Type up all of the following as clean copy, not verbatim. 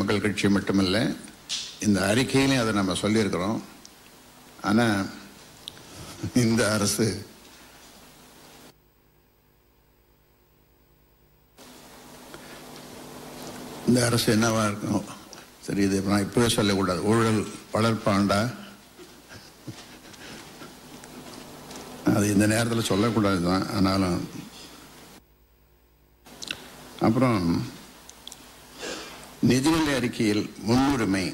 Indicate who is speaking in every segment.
Speaker 1: மக்கள் கட்சி மட்டுமில்ல, இந்த அறிக்கையிலையும் அதை நம்ம சொல்லியிருக்கிறோம். ஆனால் இந்த அரசு என்னவா இருக்கும்? சரி, இது நான் இப்பவே சொல்லக்கூடாது. ஊழல் வளர்ப்பாண்டா, அது இந்த நேரத்தில் சொல்லக்கூடாது தான். ஆனாலும் அப்புறம் நிதிநிலை அறிக்கையில் முன்னுரிமை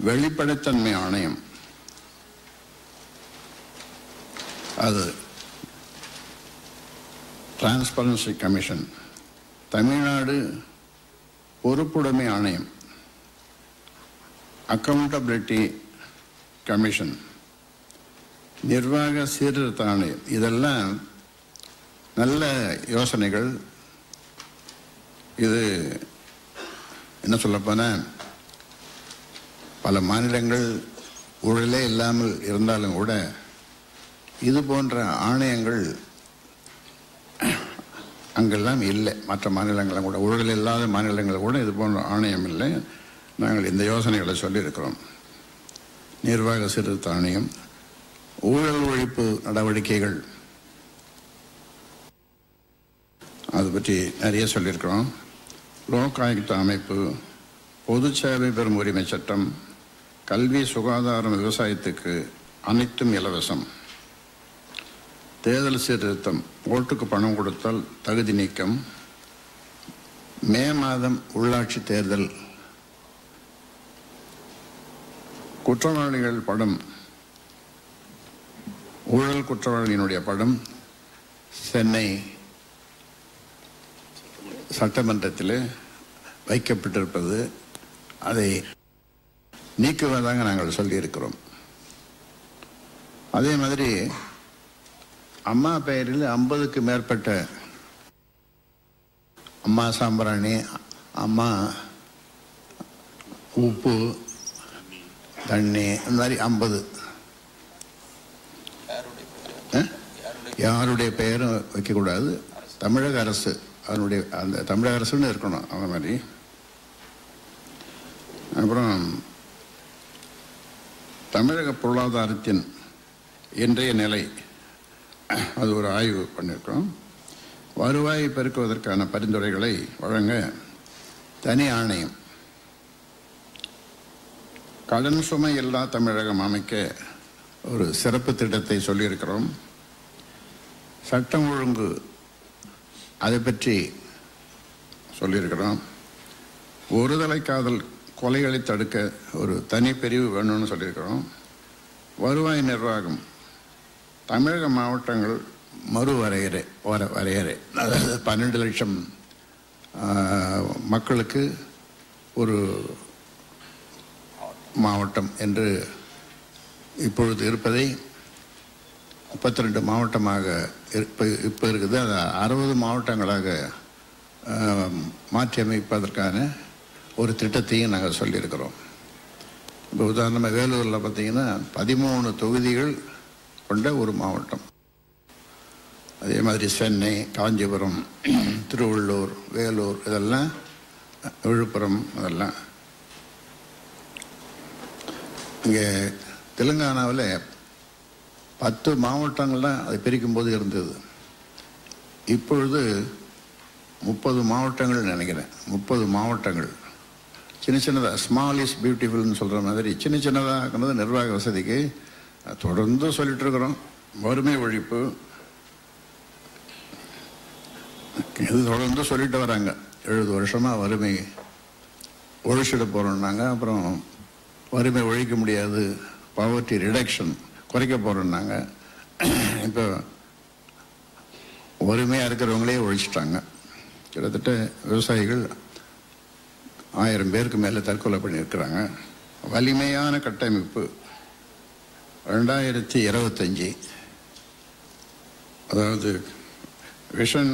Speaker 1: வெளிப்படைத்தன்மை ஆணையம், அது டிரான்ஸ்பரன்சி கமிஷன், தமிழ்நாடு பொறுப்புடைமை ஆணையம், அக்கவுண்டபிலிட்டி கமிஷன், நிர்வாக சீர்திருத்த ஆணையம், இதெல்லாம் நல்ல யோசனைகள். இது என்ன சொல்லப்போனால், பல மாநிலங்கள் ஊழலே இல்லாமல் இருந்தாலும் கூட இது போன்ற ஆணையங்கள் அங்கெல்லாம் இல்லை. மற்ற மாநிலங்களும் கூட, ஊழல் இல்லாத மாநிலங்கள் கூட இது போன்ற ஆணையம் இல்லை. நாங்கள் இந்த யோசனைகளை சொல்லியிருக்கிறோம். நிர்வாக சீர்திருத்த ஆணையம், ஊழல் ஒழிப்பு நடவடிக்கைகள், அது பற்றி நிறைய சொல்லியிருக்கிறோம். லோக் ஆயுக்தா அமைப்பு, பொது சேவை பெறும் உரிமை சட்டம், கல்வி, சுகாதாரம், விவசாயத்துக்கு அனைத்தும் இலவசம், தேர்தல் சீர்திருத்தம், ஓட்டுக்கு பணம் கொடுத்தால் தகுதி நீக்கம், மே மாதம் உள்ளாட்சி தேர்தல், குற்றவாளிகள் படம், ஊழல் குற்றவாளியினுடைய படம் சென்னை சட்டமன்றத்தில் வைக்கப்பட்டிருப்பது, அதை நீக்குவதாக நாங்கள் சொல்லியிருக்கிறோம். அதே மாதிரி அம்மா பெயரில் 50க்கு மேற்பட்ட அம்மா சாம்பிராணி, அம்மா உப்பு, தண்ணி, இந்த மாதிரி 50, யாருடைய பெயரும் வைக்கக்கூடாது. தமிழக அரசு, அதனுடைய அந்த தமிழக அரசுன்னு இருக்கணும். அந்த மாதிரி அப்புறம் தமிழக பொருளாதாரத்தின் இன்றைய நிலை, அது ஒரு ஆய்வு பண்ணியிருக்கோம். வருவாயை பெருக்குவதற்கான பரிந்துரைகளை வழங்க தனி ஆணையம், கடன் சுமை இல்லா தமிழகம் அமைக்க ஒரு சிறப்பு திட்டத்தை சொல்லியிருக்கிறோம். சட்டம் ஒழுங்கு, அதை பற்றி சொல்லியிருக்கிறோம். ஒருதலை காதல் கொலைகளை தடுக்க ஒரு தனி பிரிவு வேணும்னு சொல்லியிருக்கிறோம். வருவாய் நிர்வாகம், தமிழக மாவட்டங்கள் மறுவரையறை, அதாவது 12 லட்சம் மக்களுக்கு ஒரு மாவட்டம் என்று இப்பொழுது இருப்பதை 32 மாவட்டமாக இப்போ இருக்குது. அதை 60 மாவட்டங்களாக மாற்றி அமைப்பதற்கான ஒரு திட்டத்தையும் நாங்கள் சொல்லியிருக்கிறோம். இப்போ உதாரணமாக வேலூரில் பார்த்தீங்கன்னா 13 தொகுதிகள் கொண்ட ஒரு மாவட்டம். அதே மாதிரி சென்னை, காஞ்சிபுரம், திருவள்ளூர், வேலூர், இதெல்லாம், விழுப்புரம், அதெல்லாம். இங்கே தெலுங்கானாவில் 10 மாவட்டங்கள்லாம் அதை பிரிக்கும்போது இருந்தது. இப்பொழுது 30 மாவட்டங்கள் நினைக்கிறேன். 30 மாவட்டங்கள் சின்ன சின்னதாக, ஸ்மால் இஸ் பியூட்டிஃபுல்னு சொல்கிற மாதிரி சின்ன சின்னதாக நிர்வாக வசதிக்கு தொடர்ந்து சொல்லிட்டு இருக்கிறோம். வறுமை ஒழிப்பு இது தொடர்ந்து சொல்லிட்டு வராங்க. 70 வருஷமாக வறுமை ஒழிச்சிட போகிறோம்னாங்க. அப்புறம் வறுமை ஒழிக்க முடியாது, பவர்ட்டி ரிடக்ஷன் குறைக்க போகிறோம்னாங்க. இப்போ வறுமையாக இருக்கிறவங்களே ஒழிச்சிட்டாங்க. கிட்டத்தட்ட விவசாயிகள் 1000 பேருக்கு மேலே தற்கொலை பண்ணியிருக்கிறாங்க. வலிமையான கட்டமைப்பு 2025, அதாவது விஷன்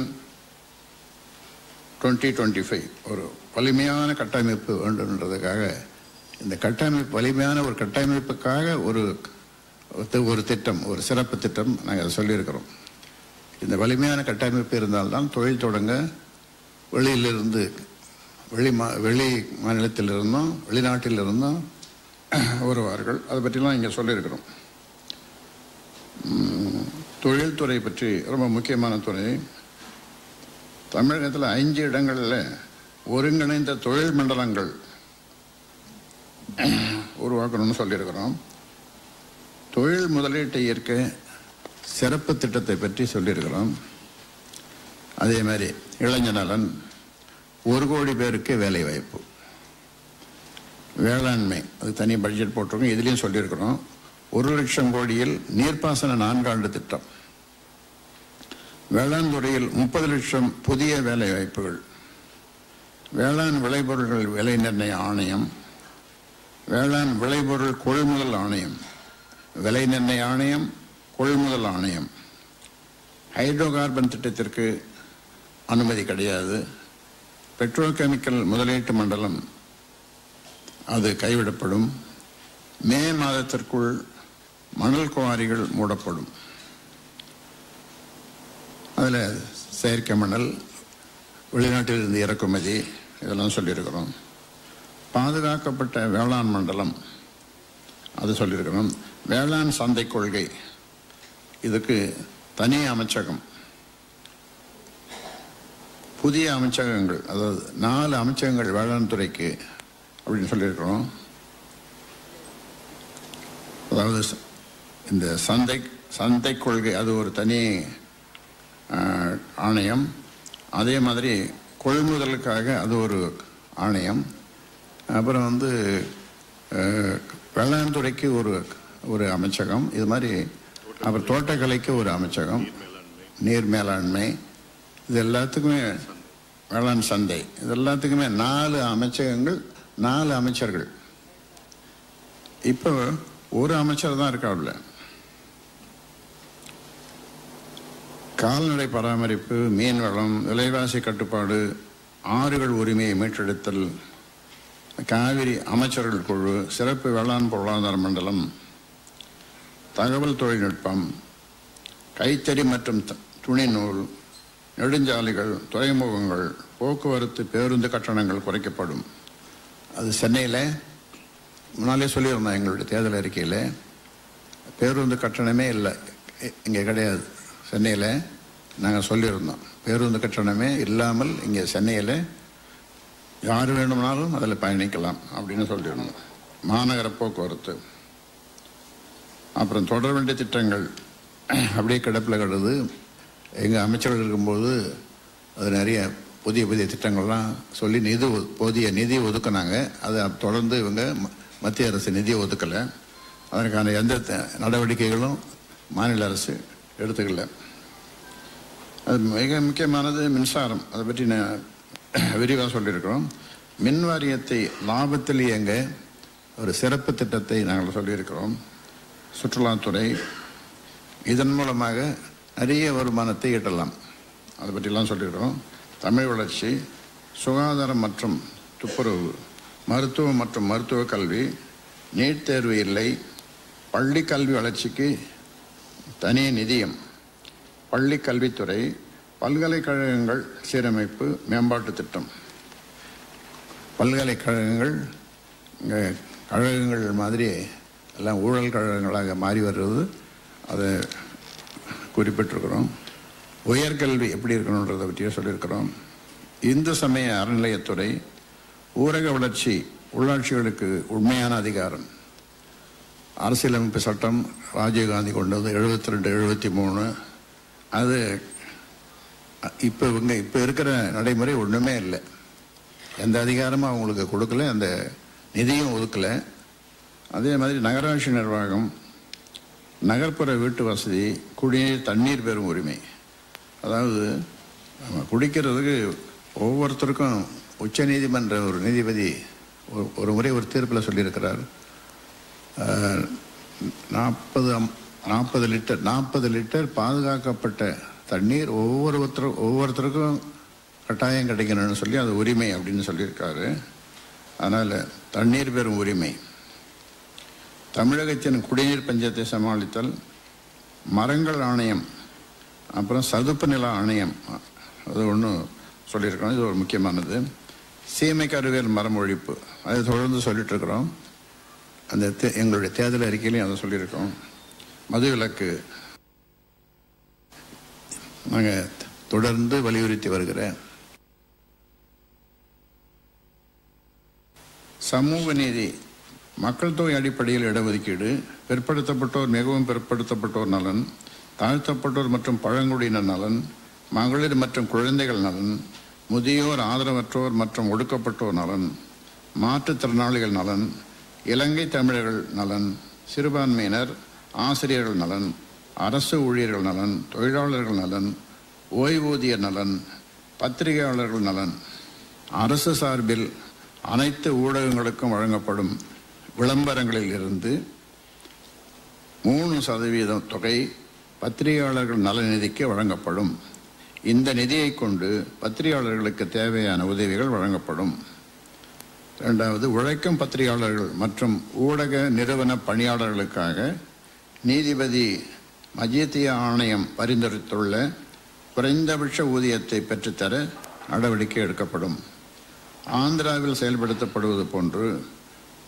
Speaker 1: 2025, ஒரு வலிமையான கட்டமைப்பு வேண்டும்ன்றதுக்காக, இந்த கட்டமைப்பு வலிமையான ஒரு கட்டமைப்புக்காக ஒரு திட்டம், ஒரு சிறப்பு திட்டம் நாங்கள் சொல்லியிருக்கிறோம். இந்த வலிமையான கட்டமைப்பு இருந்தால்தான் தொழில் தொடங்க வெளியிலிருந்து வெளி மாநிலத்திலிருந்தும் வெளிநாட்டிலிருந்தும் வருவார்கள். அதை பற்றிலாம் இங்கே சொல்லியிருக்கிறோம். தொழில்துறை பற்றி ரொம்ப முக்கியமான துறை. தமிழகத்தில் 5 இடங்களில் ஒருங்கிணைந்த தொழில் மண்டலங்கள் உருவாக்கணும்னு சொல்லியிருக்கிறோம். தொழில் முதலீட்டை ஈர்க்க சிறப்பு திட்டத்தை பற்றி சொல்லியிருக்கிறோம். அதே மாதிரி இளைஞர் நலன், 1 கோடி பேருக்கு வேலை வாய்ப்பு, வேளாண்மை, அது தனி பட்ஜெட் போட்டிருக்கோம். இதுலேயும் சொல்லியிருக்கிறோம். 1 லட்சம் கோடியில் நீர்ப்பாசன 4 ஆண்டு திட்டம், வேளாண் துறையில் 30 லட்சம் புதிய வேலை வாய்ப்புகள், வேளாண் விளைபொருள்கள் விலை நிர்ணய ஆணையம், வேளாண் விளைபொருள் கொள்முதல் ஆணையம், விலை நிர்ணய ஆணையம், கொள்முதல் ஆணையம். ஹைட்ரோ கார்பன் திட்டத்திற்கு அனுமதி கிடையாது. பெட்ரோகெமிக்கல் முதலீட்டு மண்டலம் அது கைவிடப்படும். மே மாதத்திற்குள் மணல் குவாரிகள் மூடப்படும். அதில் செயற்கை மணல், வெளிநாட்டிலிருந்து இறக்குமதி, இதெல்லாம் சொல்லியிருக்கிறோம். பாதுகாக்கப்பட்ட வேளாண் மண்டலம் அது சொல்லியிருக்கிறோம். வேளாண் சந்தை கொள்கை, இதுக்கு தனி அமைச்சகம், புதிய அமைச்சகங்கள், அதாவது 4 அமைச்சகங்கள் வேளாண் துறைக்கு அப்படின்னு சொல்லியிருக்கிறோம். அதாவது இந்த சந்தை கொள்கை அது ஒரு தனி ஆணையம். அதே மாதிரி கொள்முதலுக்காக அது ஒரு ஆணையம். அப்புறம் வேளாண் துறைக்கு ஒரு அமைச்சகம், இது மாதிரி. அப்புறம் தோட்டக்கலைக்கு ஒரு அமைச்சகம், நீர் மேலாண்மை, இது எல்லாத்துக்குமே வேளாண் சந்தை, இது எல்லாத்துக்குமே 4 அமைச்சகங்கள், 4 அமைச்சர்கள். இப்போ ஒரு அமைச்சர் தான் இருக்காப்புல. கால்நடை பராமரிப்பு, மீன் வளம், விலைவாசி கட்டுப்பாடு, ஆறுகள் உரிமையை மீட்டெடுத்தல், காவிரி அமைச்சர்கள் குழு, சிறப்பு வேளாண் பொருளாதார மண்டலம், தகவல் தொழில்நுட்பம், கைத்தறி மற்றும் துணிநூல், நெடுஞ்சாலைகள், துறைமுகங்கள், போக்குவரத்து, பேருந்து கட்டணங்கள் குறைக்கப்படும். அது சென்னையில் முன்னாலே சொல்லியிருந்தோம். எங்களுடைய தேர்தல் அறிக்கையில் பேருந்து கட்டணமே இல்லை, இங்கே கிடையாது. சென்னையில் நாங்கள் சொல்லியிருந்தோம், பேருந்து கட்டணமே இல்லாமல் இங்கே சென்னையில் யார் வேணும்னாலும் அதில் பயணிக்கலாம் அப்படின்னு சொல்லியிருந்தோம். மாநகர போக்குவரத்து, அப்புறம் தொடர் வேண்டிய திட்டங்கள் அப்படியே கிடப்பில் கிடது. எங்கள் அமைச்சர்கள் இருக்கும்போது அது நிறைய புதிய புதிய திட்டங்கள்லாம் சொல்லி போதிய நிதி ஒதுக்குனாங்க. அதை தொடர்ந்து இவங்க மத்திய அரசு நிதியை ஒதுக்கலை. அதற்கான எந்த நடவடிக்கைகளும் மாநில அரசு எடுத்துக்கல. அது மிக முக்கியமானது மின்சாரம். அதை பற்றி நான் விரிவாக சொல்லியிருக்கிறோம். மின் வாரியத்தை லாபத்தில் இயங்க ஒரு சிறப்பு திட்டத்தை நாங்கள் சொல்லியிருக்கிறோம். சுற்றுலாத்துறை, இதன் மூலமாக நிறைய வருமானத்தை ஈட்டலாம், அதை பற்றிலாம் சொல்லியிருக்கிறோம். தமிழ் வளர்ச்சி, சுகாதாரம் மற்றும் துப்புரவு, மருத்துவம் மற்றும் மருத்துவ கல்வி, நீட் தேர்வு இல்லை, பள்ளி கல்வி வளர்ச்சிக்கு தனி நிதியம், பள்ளி கல்வித்துறை, பல்கலைக்கழகங்கள் சீரமைப்பு மேம்பாட்டு திட்டம். பல்கலைக்கழகங்கள் கழகங்கள் மாதிரி எல்லாம் ஊழல் கழகங்களாக மாறி வருவது, அதை குறிப்பிட்டிருக்கிறோம். உயர்கல்வி எப்படி இருக்கணுன்றதை பற்றியே சொல்லியிருக்கிறோம். இந்து சமய அறநிலையத்துறை, ஊரக வளர்ச்சி, உள்ளாட்சிகளுக்கு உண்மையான அதிகாரம், அரசியலமைப்பு சட்டம் ராஜீவ்காந்தி கொண்டது 72, 73. அது இப்போ இருக்கிற நடைமுறை ஒன்றுமே இல்லை. எந்த அதிகாரமும் அவங்களுக்கு கொடுக்கல, அந்த நிதியும் ஒதுக்கலை. அதே மாதிரி நகராட்சி நிர்வாகம், நகர்ப்புற வீட்டு வசதி, குடிநீர், தண்ணீர் பெறும் உரிமை. அதாவது நம்ம குடிக்கிறதுக்கு ஒவ்வொருத்தருக்கும் உச்ச நீதிமன்ற ஒரு நீதிபதி ஒரு முறை ஒரு தீர்ப்பில் சொல்லியிருக்கிறார், 40 லிட்டர் பாதுகாக்கப்பட்ட தண்ணீர் ஒவ்வொருத்தருக்கும் கட்டாயம் கிடைக்கணும்னு சொல்லி அது உரிமை அப்படின்னு சொல்லியிருக்காரு. அதனால் தண்ணீர் பெறும் உரிமை, தமிழகத்தின் குடிநீர் பஞ்சத்தை சமாளித்தல், மரங்கள் ஆணையம், அப்புறம் சதுப்பு நில ஆணையம், அது ஒன்று சொல்லியிருக்கோம். இது ஒரு முக்கியமானது. சீமை கருவேல் மரம் ஒழிப்பு அதை தொடர்ந்து சொல்லிட்டு இருக்கிறோம். அந்த எங்களுடைய தேர்தல் அறிக்கையிலையும் அதை சொல்லியிருக்கோம். மதுவிலக்கு நாங்கள் தொடர்ந்து வலியுறுத்தி வருகிறேன். சமூக நீதி, மக்கள் தொகை அடிப்படையில் இடஒதுக்கீடு, பிற்படுத்தப்பட்டோர் மிகவும் பிற்படுத்தப்பட்டோர் நலன், தாழ்த்தப்பட்டோர் மற்றும் பழங்குடியினர் நலன், மகளிர் மற்றும் குழந்தைகள் நலன், முதியோர் ஆதரவற்றோர் மற்றும் ஒடுக்கப்பட்டோர் நலன், மாற்றுத்திறனாளிகள் நலன், இலங்கை தமிழர்கள் நலன், சிறுபான்மையினர், ஆசிரியர்கள் நலன், அரசு ஊழியர்கள் நலன், தொழிலாளர்கள் நலன், ஓய்வூதியர் நலன், பத்திரிகையாளர்கள் நலன், அரசு சார்பில் அனைத்து ஊடகங்களுக்கும் வழங்கப்படும் விளம்பரங்களில் இருந்து 3% தொகை பத்திரிகையாளர்கள் நல நிதிக்கு வழங்கப்படும். இந்த நிதியை கொண்டு பத்திரிகையாளர்களுக்கு தேவையான உதவிகள் வழங்கப்படும். 2வது, உழைக்கும் பத்திரிகையாளர்கள் மற்றும் ஊடக நிறுவன பணியாளர்களுக்காக நீதிபதி மஜீத்தியா ஆணையம் பரிந்துரைத்துள்ள குறைந்தபட்ச ஊதியத்தை பெற்றுத்தர நடவடிக்கை எடுக்கப்படும். ஆந்திராவில் செயல்படுத்தப்படுவது போன்று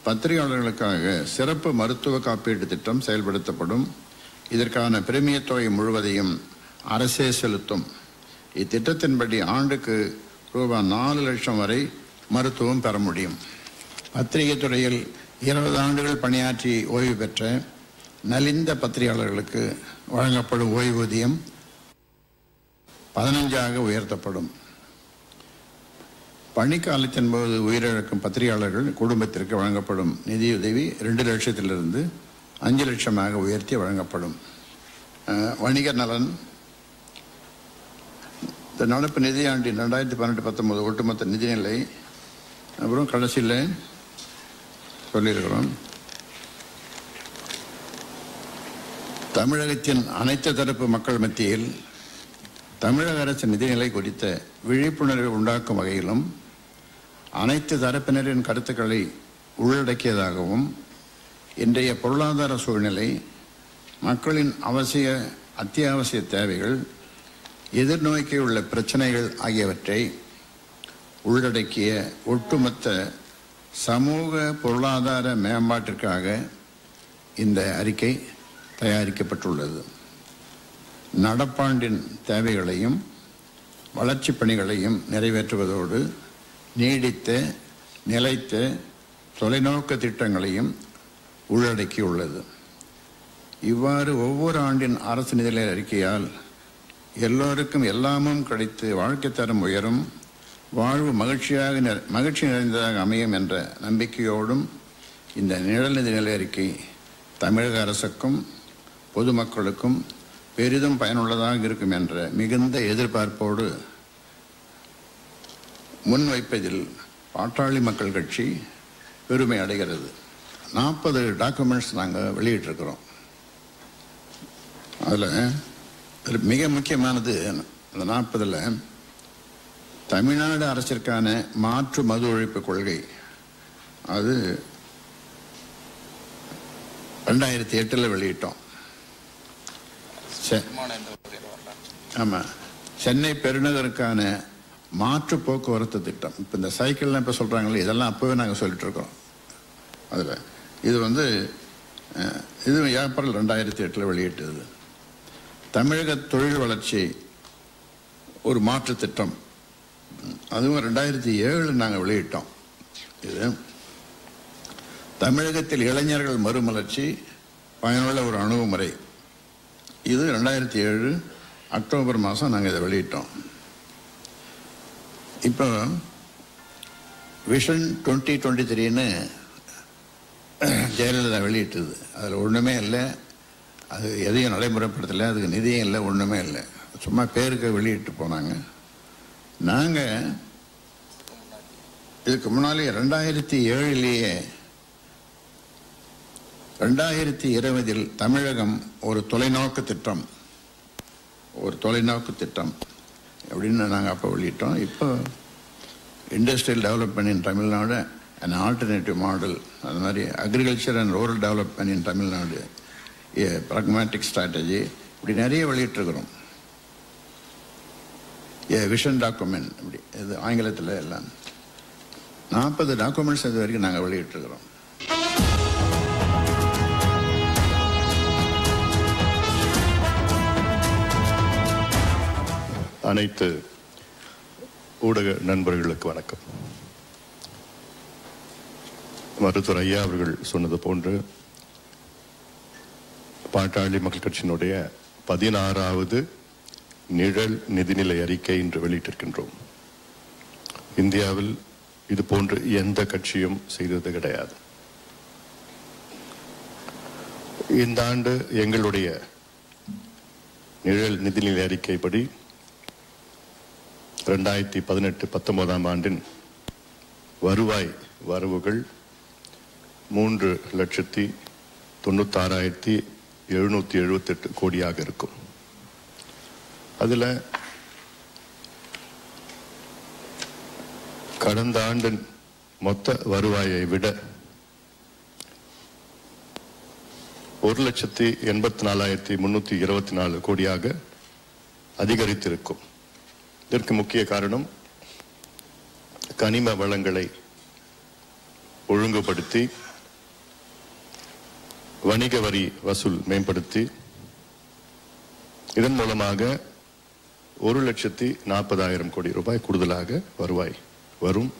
Speaker 1: பத்திரிகையாளர்களுக்காக சிறப்பு மருத்துவ காப்பீட்டு திட்டம் செயல்படுத்தப்படும். இதற்கான பிரீமிய தொகை முழுவதையும் அரசே செலுத்தும். இத்திட்டத்தின்படி ஆண்டுக்கு ரூபாய் 4 லட்சம் வரை மருத்துவம் பெற முடியும். பத்திரிகை துறையில் 20 ஆண்டுகள் பணியாற்றி ஓய்வு பெற்ற நலிந்த பத்திரிகையாளர்களுக்கு வழங்கப்படும் ஓய்வூதியம் 15 உயர்த்தப்படும். பணிக்காலத்தின் போது உயிரிழக்கும் பத்திரிகையாளர்கள் குடும்பத்திற்கு வழங்கப்படும் நிதியுதவி 2 லட்சத்திலிருந்து 5 லட்சமாக உயர்த்தி வழங்கப்படும். வணிகர் நலன், இந்த நடப்பு நிதியாண்டின் 2018-19 ஒட்டுமொத்த நிதிநிலை அப்புறம் கடைசியில் சொல்லியிருக்கிறோம். தமிழகத்தின் அனைத்து தரப்பு மக்கள் மத்தியில் தமிழக அரசின் நிதிநிலை குறித்த விழிப்புணர்வை உண்டாக்கும் வகையிலும் அனைத்து தரப்பினரின் கருத்துக்களை உள்ளடக்கியதாகவும் இன்றைய பொருளாதார சூழ்நிலை, மக்களின் அத்தியாவசிய தேவைகள், எதிர்நோக்கியுள்ள பிரச்சனைகள் ஆகியவற்றை உள்ளடக்கிய ஒட்டுமொத்த சமூக பொருளாதார மேம்பாட்டிற்காக இந்த அறிக்கை தயாரிக்கப்பட்டுள்ளது. நடப்பாண்டின் தேவைகளையும் வளர்ச்சி பணிகளையும் நிறைவேற்றுவதோடு நீடித்த நிலைத்த தொலைநோக்கு திட்டங்களையும் உள்ளடக்கியுள்ளது. இவ்வாறு ஒவ்வொரு ஆண்டின் அரசு நிதிநிலை அறிக்கையால் எல்லோருக்கும் எல்லாமும் கிடைத்து வாழ்க்கை தரம் உயரும், வாழ்வு மகிழ்ச்சி நிறைந்ததாக அமையும் என்ற நம்பிக்கையோடும் இந்த நிழல் நிதிநிலை அறிக்கை தமிழக அரசுக்கும் பொதுமக்களுக்கும் பெரிதும் பயனுள்ளதாக இருக்கும் என்ற மிகுந்த எதிர்பார்ப்போடு முன்வைப்பதில் பாட்டாளி மக்கள் கட்சி பெருமை அடைகிறது. 40 டாக்குமெண்ட்ஸ் நாங்கள் வெளியிட்டிருக்கிறோம். அதில் மிக முக்கியமானது அந்த 40ல் தமிழ்நாடு அரசிற்கான மாற்று மது ஒழிப்பு கொள்கை. அது 2008 வெளியிட்டோம். ஆமாம், சென்னை பெருநகருக்கான மாற்று போக்குவரத்து திட்டம். இப்போ இந்த சைக்கிள்லாம் இப்போ சொல்கிறாங்களே, இதெல்லாம் அப்போவே நாங்கள் சொல்லிட்டு இருக்கோம். அதில் இது ஏப்ரல் 2008 வெளியிட்டது. தமிழக தொழில் வளர்ச்சி ஒரு மாற்று திட்டம், அதுவும் 2007 நாங்கள் வெளியிட்டோம். இது தமிழகத்தில் இளைஞர்கள் மறுமலர்ச்சி பயனுள்ள ஒரு அணுகுமுறை. இது 2007 அக்டோபர் மாதம் நாங்கள் இதை வெளியிட்டோம். இப்போ விஷன் 2023ன்னு ஜெயலலிதா வெளியிட்டது. அதில் ஒன்றுமே இல்லை, அது எதையும் நடைமுறைப்படுத்தலை, அதுக்கு நிதியும் இல்லை, ஒன்றுமே இல்லை, சும்மா பேருக்கு வெளியிட்டு போனாங்க. நாங்கள் இதுக்கு முன்னாலே 2007 2020 தமிழகம் ஒரு தொலைநோக்கு திட்டம் அப்படின்னு நாங்கள் அப்போ வெளியிட்டோம். இப்போ industrial development in Tamil Nadu and alternative model, அது மாதிரி agriculture and rural development in Tamil Nadu, pragmatic strategy, இப்படி நிறைய வெளியிட்டிருக்கிறோம். விஷன் டாக்குமெண்ட், இப்படி இது ஆங்கிலத்தில் எல்லாம். 40 டாக்குமெண்ட்ஸ் இது வரைக்கும் நாங்கள் வெளியிட்டிருக்கிறோம்.
Speaker 2: அனைத்து ஊடக நண்பர்களுக்கு வணக்கம். மருத்துவர் ஐயா அவர்கள் சொன்னது போன்று பாட்டாளி மக்கள் கட்சியினுடைய 16வது நிழல் நிதிநிலை அறிக்கை இன்று வெளியிட்டிருக்கின்றோம். இந்தியாவில் இது போன்று எந்த கட்சியும் செய்தது கிடையாது. இந்த ஆண்டு எங்களுடைய நிழல் நிதிநிலை அறிக்கைப்படி 2018-19 ஆண்டின் வருவாய் வரவுகள் 3,96,778 கோடியாக இருக்கும். அதுல கடந்த ஆண்டின் மொத்த வருவாயை விட 1,84,324 கோடியாக அதிகரித்திருக்கும். இதற்கு முக்கிய காரணம் கனிம வளங்களை ஒழுங்குபடுத்தி வணிக வரி வசூல் மேம்படுத்தி இதன் மூலமாக 1,40,000 கோடி ரூபாய் கூடுதலாக வருவாய் வரும்.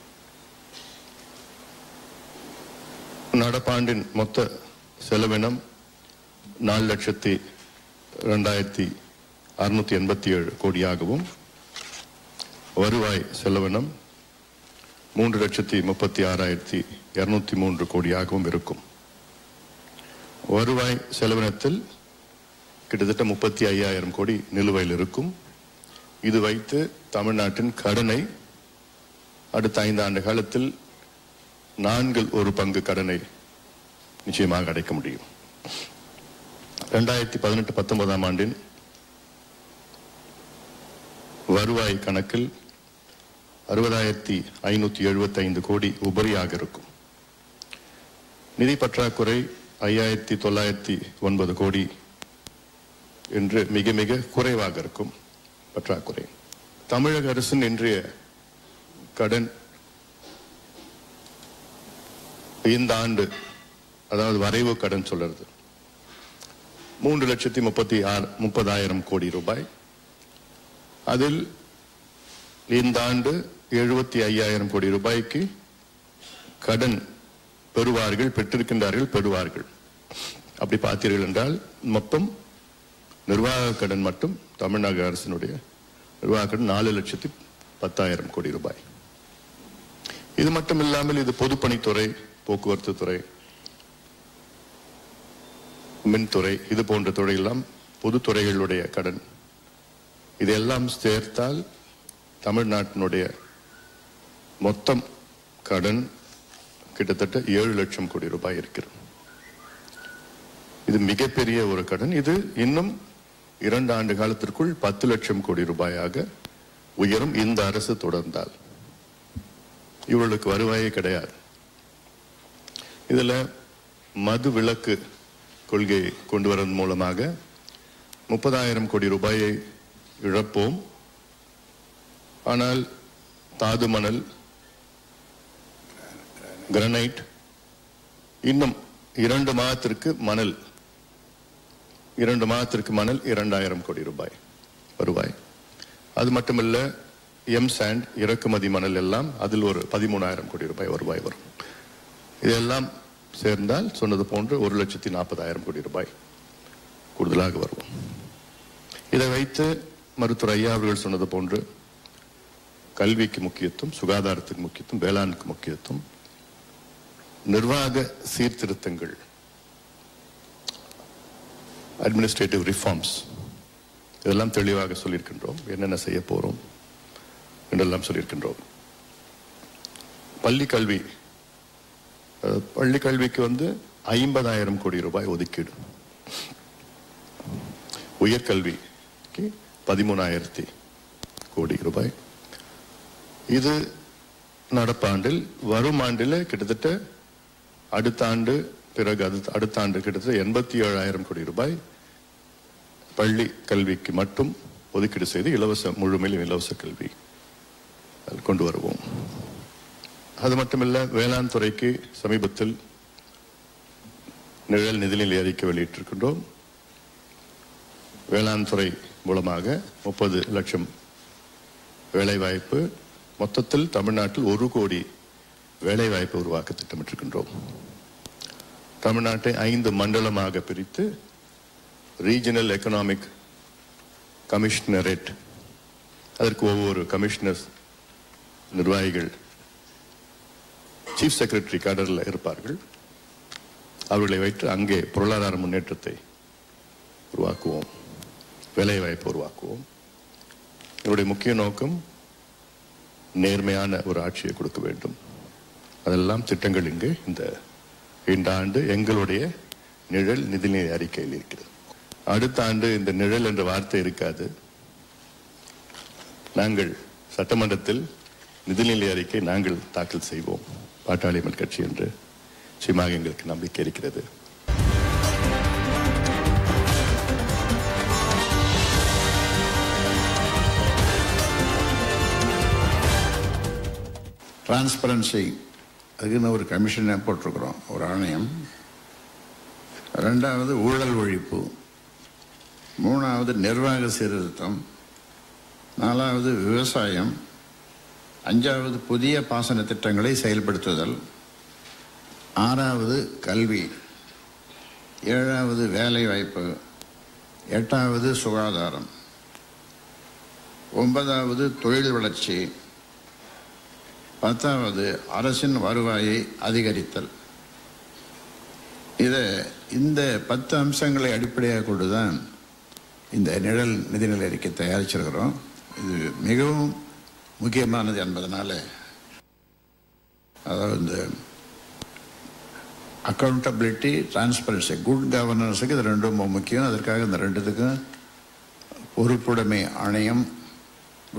Speaker 2: நடப்பாண்டின் மொத்த செலவினம் 4,02,687 கோடியாகவும் வருவாய் செலவினம் 3,36,203 கோடியாகவும் இருக்கும். வருவாய் செலவினத்தில் கிட்டத்தட்ட 35,000 கோடி நிலுவையில் இருக்கும். இது வைத்து தமிழ்நாட்டின் கடனை அடுத்த 5 ஆண்டு காலத்தில் 4/1 கடனை நிச்சயமாக அடைக்க முடியும். 2018-19 ஆண்டின் வருவாய் கணக்கில் 60,575 கோடி உபரியாக இருக்கும். நிதி பற்றாக்குறை 5,909 கோடி என்று மிக மிக குறைவாக இருக்கும் பற்றாக்குறை. தமிழக அரசின் இன்றைய கடன் இந்த ஆண்டு, அதாவது வரைவு கடன் சொல்றது, 3,30,000 கோடி ரூபாய். அதில் இந்த ஆண்டு 75,000 கோடி ரூபாய்க்கு கடன் பெறுவார்கள். அப்படி பார்த்தீர்கள் என்றால் மொத்தம் நிர்வாக கடன் மட்டும் தமிழ்நாடு அரசினுடைய நிர்வாக கடன் 4,10,000 கோடி ரூபாய். இது மட்டும் இல்லாமல் இது பொதுப்பணித்துறை, போக்குவரத்து துறை, மின்துறை, இது போன்ற துறையெல்லாம் பொதுத்துறைகளுடைய கடன். இதெல்லாம் சேர்த்தால் தமிழ்நாட்டினுடைய மொத்தம் கடன் கிட்டத்தட்ட 7 லட்சம் கோடி ரூபாய் இருக்கிறது. இது மிகப்பெரிய ஒரு கடன். இது இன்னும் 2 ஆண்டு காலத்திற்குள் 10 லட்சம் கோடி ரூபாயாக உயரும் இந்த அரசு தொடர்ந்தால். இவர்களுக்கு வருவாயே கிடையாது. இதுல மது விலக்கு கொள்கையை கொண்டு வருவதன் மூலமாக 30,000 கோடி ரூபாயை இழப்போம். ஆனால் தாது மணல், கிரானைட், இன்னும் 2 மாதத்திற்கு மணல் 2,000 கோடி ரூபாய் வருவாய். அது மட்டுமல்ல, சாண்ட் இறக்குமதி மணல் எல்லாம் அதில் ஒரு 13,000 கோடி ரூபாய் வருவாய் வரும். இதெல்லாம் சேர்ந்தால் சொன்னது போன்று 1,40,000 கோடி ரூபாய் கூடுதலாக வரும். இதை வைத்து மருத்துவர் ஐயா அவர்கள் சொன்னது போன்று கல்விக்கு முக்கியத்துவம், சுகாதாரத்துக்கு முக்கியத்துவம், வேளாண்மைக்கு முக்கியத்துவம், நிர்வாக சீர்திருத்தங்கள், அட்மினிஸ்ட்ரேட்டிவ் ரிஃபார்ம்ஸ், இதெல்லாம் தெளிவாக சொல்லியிருக்கின்றோம். என்னென்ன செய்ய போறோம் என்றெல்லாம் சொல்லியிருக்கின்றோம். பள்ளி கல்விக்கு 50,000 கோடி ரூபாய் ஒதுக்கீடு. உயர்கல்விக்கு 13,000 கோடி ரூபாய். இது நடப்பாண்டில், வரும் ஆண்டில் கிட்டத்தட்ட அடுத்த ஆண்டு கிட்டத்தட்ட 87,000 கோடி ரூபாய் பள்ளி கல்விக்கு மட்டும் ஒதுக்கீடு செய்து முழுமையிலும் இலவச கல்வி கொண்டு வருவோம். அது மட்டுமல்ல, வேளாண் துறைக்கு சமீபத்தில் நிழல் நிதிநிலை அறிக்கை வெளியிட்டிருக்கின்றோம். வேளாண் துறை மூலமாக 30 லட்சம் வேலைவாய்ப்பு, மொத்தத்தில் தமிழ்நாட்டில் 1 கோடி வேலைவாய்ப்பு உருவாக்க திட்டமிட்டிருக்கின்றோம். தமிழ்நாட்டை 5 மண்டலமாக பிரித்து ரீஜனல் எக்கனாமிக் கமிஷனரேட், அதற்கு ஒவ்வொரு கமிஷனர்ஸ் நிர்வாகிகள் சீஃப் செக்ரட்டரி கேடரில் இருப்பார்கள். அவர்களை வைத்து அங்கே பொருளாதார முன்னேற்றத்தை உருவாக்குவோம், வேலைவாய்ப்பு உருவாக்குவோம். என்னுடைய முக்கிய நோக்கம் நேர்மையான ஒரு ஆட்சியை கொடுக்க வேண்டும். அதெல்லாம் திட்டங்கள் இங்கு இந்த ஆண்டு எங்களுடைய நிழல் நிதிநிலை அறிக்கையில் இருக்கிறது. அடுத்த ஆண்டு இந்த நிழல் என்ற வார்த்தை இருக்காது. நாங்கள் சட்டமன்றத்தில் நிதிநிலை அறிக்கை நாங்கள் தாக்கல் செய்வோம், பாட்டாளி மக்கள் கட்சி என்று நிச்சயமாக எங்களுக்கு நம்பிக்கை இருக்கிறது.
Speaker 1: டிரான்ஸ்பரன்சி அதுக்குன்னு ஒரு கமிஷனை போட்டிருக்கிறோம், ஒரு ஆணையம். 2வது ஊழல் ஒழிப்பு, 3வது நிர்வாக சீர்திருத்தம், 4வது விவசாயம், 5வது புதிய பாசன திட்டங்களை செயல்படுத்துதல், 6வது கல்வி, 7வது வேலை வாய்ப்பு, 8வது சுகாதாரம், 9வது தொழில் வளர்ச்சி, 10வது அரசின் வருவாயை அதிகரித்தல். இந்த 10 அம்சங்களை அடிப்படையாக கொண்டுதான் இந்த நிழல் நிதிநிலை அறிக்கை தயாரிச்சிருக்கிறோம். இது மிகவும் முக்கியமானது என்பதனால, அதாவது இந்த அக்கௌண்டபிலிட்டி, டிரான்ஸ்பரன்சி, குட் கவர்னன்ஸுக்கு இது ரெண்டும் ரொம்ப முக்கியம். அதற்காக இந்த 2த்துக்கும் பொறுப்புடைமை ஆணையம்,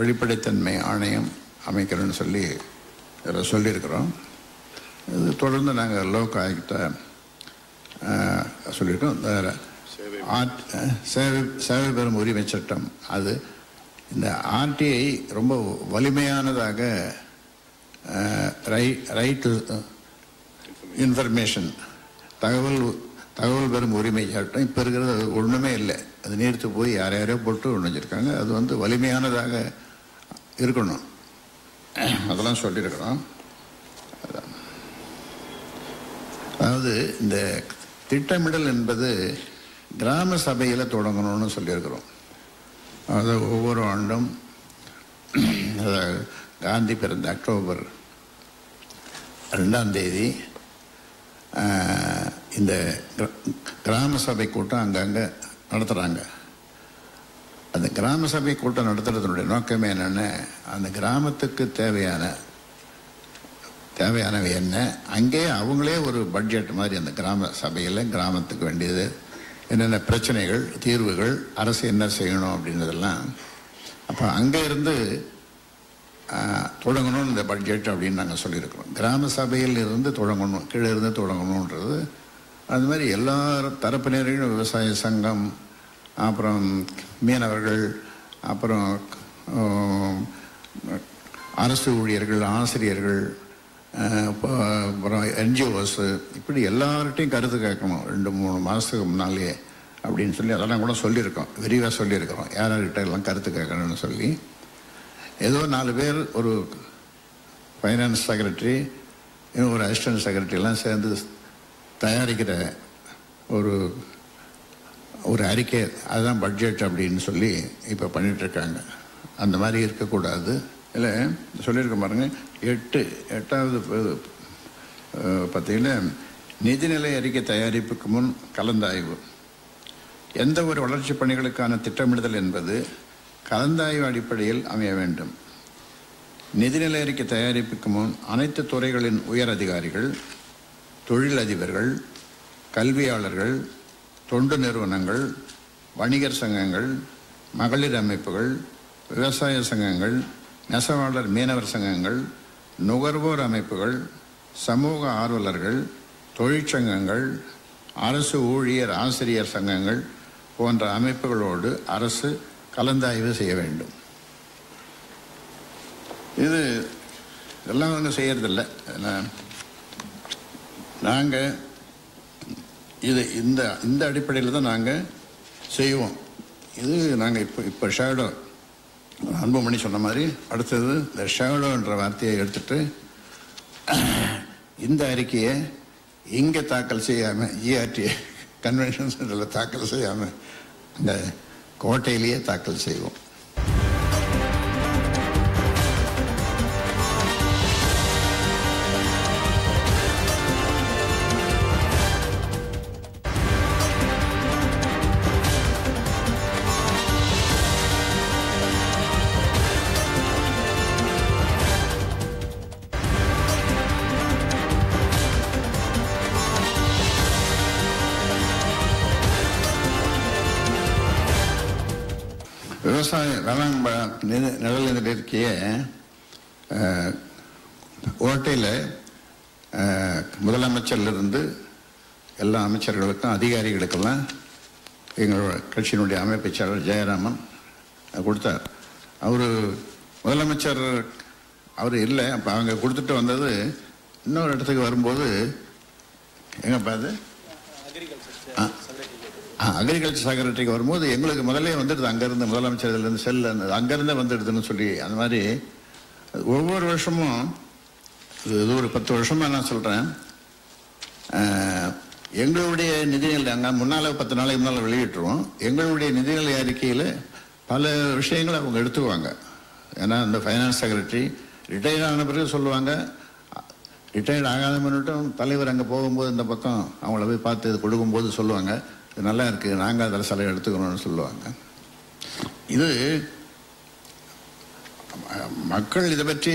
Speaker 1: வெளிப்படைத்தன்மை ஆணையம் அமைக்கிறோன்னு சொல்லி இதில் சொல்லியிருக்கிறோம். இது தொடர்ந்து நாங்கள் லோக் ஆயுக்தா சொல்லியிருக்கோம். சேவை பெறும் உரிமை சட்டம், அது இந்த ஆர்டிஐ ரொம்ப வலிமையானதாக ரைட் டு இன்ஃபர்மேஷன், தகவல் பெறும் உரிமை சட்டம் இப்போ இருக்கிறது அது ஒன்றுமே இல்லை. அது நீர்த்து போய் யாரையாரோ போட்டு ஒன்று வச்சுருக்காங்க. அது வலிமையானதாக இருக்கணும், அதெல்லாம் சொல்லியிருக்கிறோம். அதாவது இந்த திட்டமிடல் என்பது கிராம சபையில் தொடங்கணும்னு சொல்லியிருக்கிறோம். அது ஒவ்வொரு ஆண்டும் காந்தி பிறந்த அக்டோபர் 2ஆம் தேதி இந்த கிராம சபை கூட்டம் அங்கங்கே நடத்துகிறாங்க. அந்த கிராம சபை கூட்டம் நடத்துறதுனுடைய நோக்கமே என்னென்ன, அந்த கிராமத்துக்கு தேவையானவை என்ன, அங்கே அவங்களே ஒரு பட்ஜெட் மாதிரி அந்த கிராம சபையில் கிராமத்துக்கு வேண்டியது என்னென்ன பிரச்சனைகள், தீர்வுகள், அரசு என்ன செய்யணும் அப்படின்றதெல்லாம் அப்போ அங்கே இருந்து தொடங்கணும் இந்த பட்ஜெட் அப்படின்னு நாங்கள் சொல்லியிருக்கிறோம். கிராம சபையில் இருந்து தொடங்கணும், கீழே இருந்து தொடங்கணுன்றது. அது மாதிரி எல்லா தரப்பினரையும், விவசாய சங்கம், அப்புறம் மீனவர்கள், அப்புறம் அரசு ஊழியர்கள், ஆசிரியர்கள், அப்புறம் என்ஜிஓஸ், இப்படி எல்லார்ட்டையும் கருத்து கேட்கணும் 2-3 மாதத்துக்கு முன்னாலேயே அப்படின்னு சொல்லி அதெல்லாம் கூட சொல்லியிருக்கோம், விரிவாக சொல்லியிருக்கிறோம். யார்கிட்ட எல்லாம் கருத்து கேட்கணும்னு சொல்லி. ஏதோ 4 பேர், ஒரு ஃபைனான்ஸ் செக்ரட்டரி, இன்னும் ஒரு அசிஸ்டன்ட் செக்ரட்டரியெல்லாம் சேர்ந்து தயாரிக்கிற ஒரு அறிக்கை, அதுதான் பட்ஜெட் அப்படின்னு சொல்லி இப்போ பண்ணிகிட்ருக்காங்க. அந்த மாதிரி இருக்கக்கூடாது. இல்லை சொல்லியிருக்க பாருங்க, 8வது பார்த்தீங்கன்னா நிதிநிலை அறிக்கை தயாரிப்புக்கு முன் கலந்தாய்வு. எந்த ஒரு வளர்ச்சி பணிகளுக்கான திட்டமிடுதல் என்பது கலந்தாய்வு அடிப்படையில் அமைய வேண்டும். நிதிநிலை அறிக்கை தயாரிப்புக்கு முன் அனைத்து துறைகளின் உயர் அதிகாரிகள், தொழிலதிபர்கள், கல்வியாளர்கள், தொண்டு நிறுவனங்கள், வணிகர் சங்கங்கள், மகளிர் அமைப்புகள், விவசாய சங்கங்கள், நெசவாளர் மீனவர் சங்கங்கள், நுகர்வோர் அமைப்புகள், சமூக ஆர்வலர்கள், தொழிற்சங்கங்கள், அரசு ஊழியர் ஆசிரியர் சங்கங்கள் போன்ற அமைப்புகளோடு அரசு கலந்தாய்வு செய்ய வேண்டும். இது இதெல்லாம் அவங்க செய்யறதில்லை. நாங்கள் இது இந்த அடிப்படையில் தான் நாங்கள் செய்வோம். இது நாங்கள் இப்போ ஷேடோ அன்புமணி சொன்ன மாதிரி அடுத்தது இந்த ஷேடோன்ற வார்த்தையை எடுத்துட்டு இந்த அறிக்கையை இங்கே தாக்கல் செய்யாமல் ERT கன்வென்ஷன் சென்டரில் தாக்கல் செய்யாமல் அந்த கோட்டையிலேயே தாக்கல் செய்வோம். விவசாய நிழல் இருக்கைய ஓட்டையில் முதலமைச்சர்லேருந்து எல்லா அமைச்சர்களுக்கும் அதிகாரிகளுக்கெல்லாம் எங்களோட கட்சியினுடைய அமைப்புச் செயலர் ஜெயராமன் கொடுத்தார். அவர் முதலமைச்சர் அவர் இல்லை. அப்போ அவங்க கொடுத்துட்டு வந்தது இன்னொரு இடத்துக்கு வரும்போது எங்கப்பா அது அக்ரிகல்ச்சர் செக்ரட்டரிக்கு வரும்போது எங்களுக்கு முதல்ல வந்துடுது, அங்கேருந்து முதலமைச்சர்லேருந்து செல் அங்கேருந்தே வந்துடுதுன்னு சொல்லி. அந்த மாதிரி ஒவ்வொரு வருஷமும் இது ஒரு 10 வருஷமாக நான் சொல்கிறேன், எங்களுடைய நிதிநிலை அங்கே முன்னால் 10 நாளைக்கு முன்னால் வெளியிட்டுருவோம். எங்களுடைய நிதிநிலை அறிக்கையில் பல விஷயங்களை அவங்க எடுத்துக்குவாங்க. ஏன்னா இந்த ஃபைனான்ஸ் செக்ரட்டரி ரிட்டையர்ட் ஆன பிறகு சொல்லுவாங்க, ரிட்டையர்ட் ஆகாத மட்டும் தலைவர் அங்கே போகும்போது இந்த பக்கம் அவங்கள போய் பார்த்து இது கொடுக்கும்போது சொல்லுவாங்க, இது நல்லா இருக்குது, நாங்கள் அதில் சிலை எடுத்துக்கணும்னு சொல்லுவாங்க. இது மக்கள் இதை பற்றி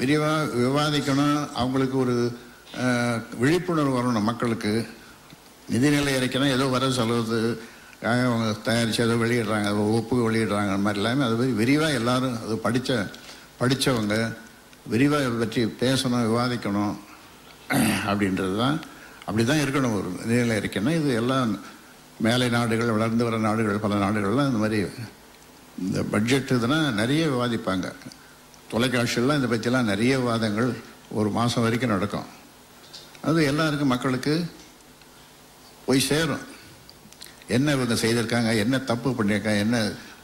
Speaker 1: விரிவாக விவாதிக்கணும், அவங்களுக்கு ஒரு விழிப்புணர்வு வரணும். மக்களுக்கு நிதிநிலை அறிக்கைனா ஏதோ வர செலவு அவங்க தயாரித்து ஏதோ வெளியிடுறாங்க, ஒப்பு வெளியிடுறாங்க, அந்த மாதிரி எல்லாமே அது விரிவாக எல்லாரும் அது படித்தவங்க விரிவாக இதை பற்றி பேசணும், விவாதிக்கணும் அப்படின்றது தான். அப்படி தான் இருக்கணும் ஒரு நிதிநிலை அறிக்கைன்னா. இது எல்லாம் மேலை நாடுகள், வளர்ந்து வர நாடுகள், பல நாடுகள்லாம் இந்த மாதிரி இந்த பட்ஜெட் இதுனா நிறைய விவாதிப்பாங்க. தொலைக்காட்சியெல்லாம் இதை பற்றிலாம் நிறைய விவாதங்கள் ஒரு மாதம் வரைக்கும் நடக்கும். அது எல்லாருக்கும் மக்களுக்கு போய் சேரும். என்ன இவங்க செய்திருக்காங்க, என்ன தப்பு பண்ணியிருக்காங்க, என்ன